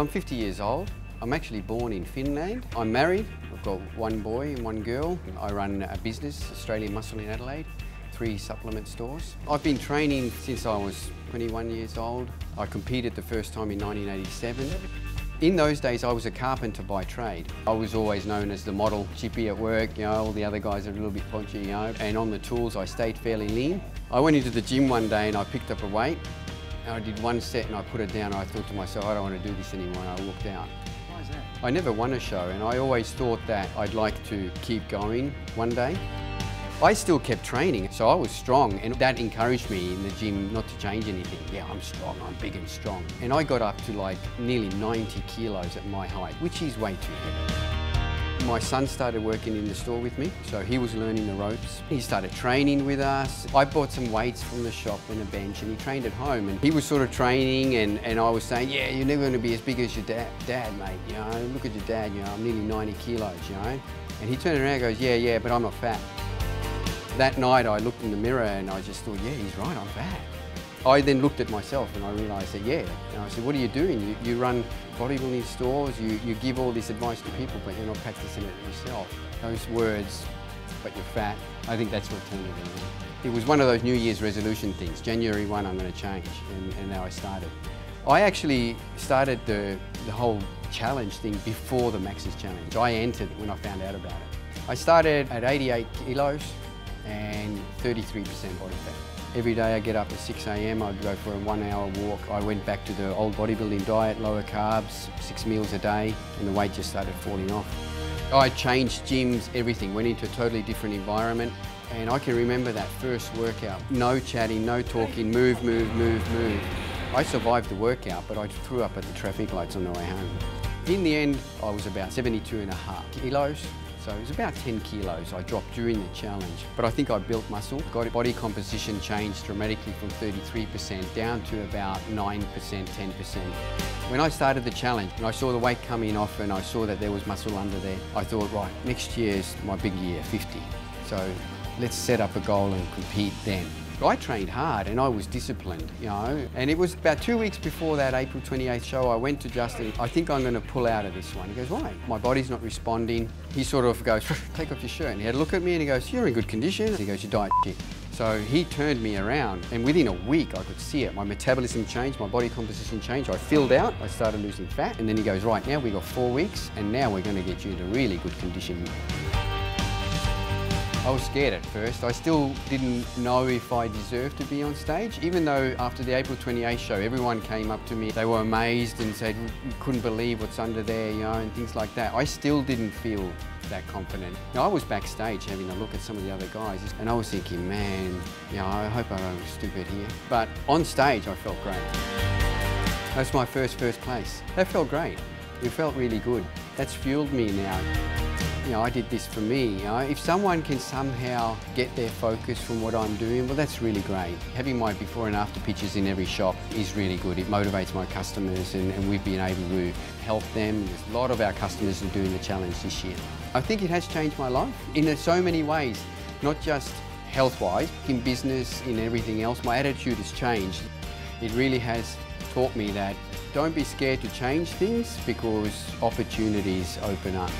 I'm 50 years old. I'm actually born in Finland. I'm married. I've got one boy and one girl. I run a business, Australian Muscle in Adelaide, 3 supplement stores. I've been training since I was 21 years old. I competed the first time in 1987. In those days, I was a carpenter by trade. I was always known as the model chippy at work, you know, all the other guys are a little bit punchy, you know, and on the tools I stayed fairly lean. I went into the gym one day and I picked up a weight. And I did one set and I put it down and I thought to myself, I don't want to do this anymore, and I walked out. Why is that? I never won a show and I always thought that I'd like to keep going one day. I still kept training, so I was strong, and that encouraged me in the gym not to change anything. Yeah, I'm strong, I'm big and strong. And I got up to like nearly 90 kilos at my height, which is way too heavy. My son started working in the store with me, so he was learning the ropes. He started training with us. I bought some weights from the shop and a bench, and he trained at home. And he was sort of training, and I was saying, yeah, you're never going to be as big as your dad, mate. You know, look at your dad, you know, I'm nearly 90 kilos, you know. And he turned around and goes, yeah, but I'm not fat. That night I looked in the mirror and I just thought, yeah, he's right, I'm fat. I then looked at myself and I realised that, yeah. And I said, what are you doing? You run bodybuilding stores, you give all this advice to people, but you're not practicing it yourself. Those words, but you're fat, I think that's what turned it around. It was one of those New Year's resolution things. January 1, I'm going to change, and now I started. I actually started the whole challenge thing before the Max's Challenge. I entered when I found out about it. I started at 88 kilos and 33% body fat. Every day I get up at 6 AM, I'd go for a 1-hour walk. I went back to the old bodybuilding diet, lower carbs, 6 meals a day, and the weight just started falling off. I changed gyms, everything, went into a totally different environment, and I can remember that first workout. No chatting, no talking, move. I survived the workout, but I threw up at the traffic lights on the way home. In the end, I was about 72.5 kilos. So it was about 10 kilos I dropped during the challenge. But I think I built muscle. Body composition changed dramatically from 33% down to about 9%, 10%. When I started the challenge and I saw the weight coming off and I saw that there was muscle under there, I thought, right, next year's my big year, 50. So let's set up a goal and compete then. I trained hard and I was disciplined, you know, and it was about 2 weeks before that April 28th show. I went to Justin, I think I'm going to pull out of this one. He goes, why? My body's not responding. He sort of goes, take off your shirt. And he had a look at me and he goes, you're in good condition. He goes, you diet shit. So he turned me around, and within a week I could see it. My metabolism changed, my body composition changed. I filled out, I started losing fat, and then he goes, right, now we've got 4 weeks and now we're going to get you into really good condition. I was scared at first. I still didn't know if I deserved to be on stage, even though after the April 28th show, everyone came up to me. They were amazed and said, you couldn't believe what's under there, you know, and things like that. I still didn't feel that confident. Now, I was backstage having a look at some of the other guys, and I was thinking, man, you know, I hope I don't look stupid here. But on stage, I felt great. That's my first place. That felt great. It felt really good. That's fueled me now. You know, I did this for me. You know, if someone can somehow get their focus from what I'm doing, well, that's really great. Having my before and after pictures in every shop is really good. It motivates my customers, and we've been able to help them. There's a lot of our customers are doing the challenge this year. I think it has changed my life in so many ways, not just health-wise, in business, in everything else. My attitude has changed. It really has taught me that don't be scared to change things, because opportunities open up.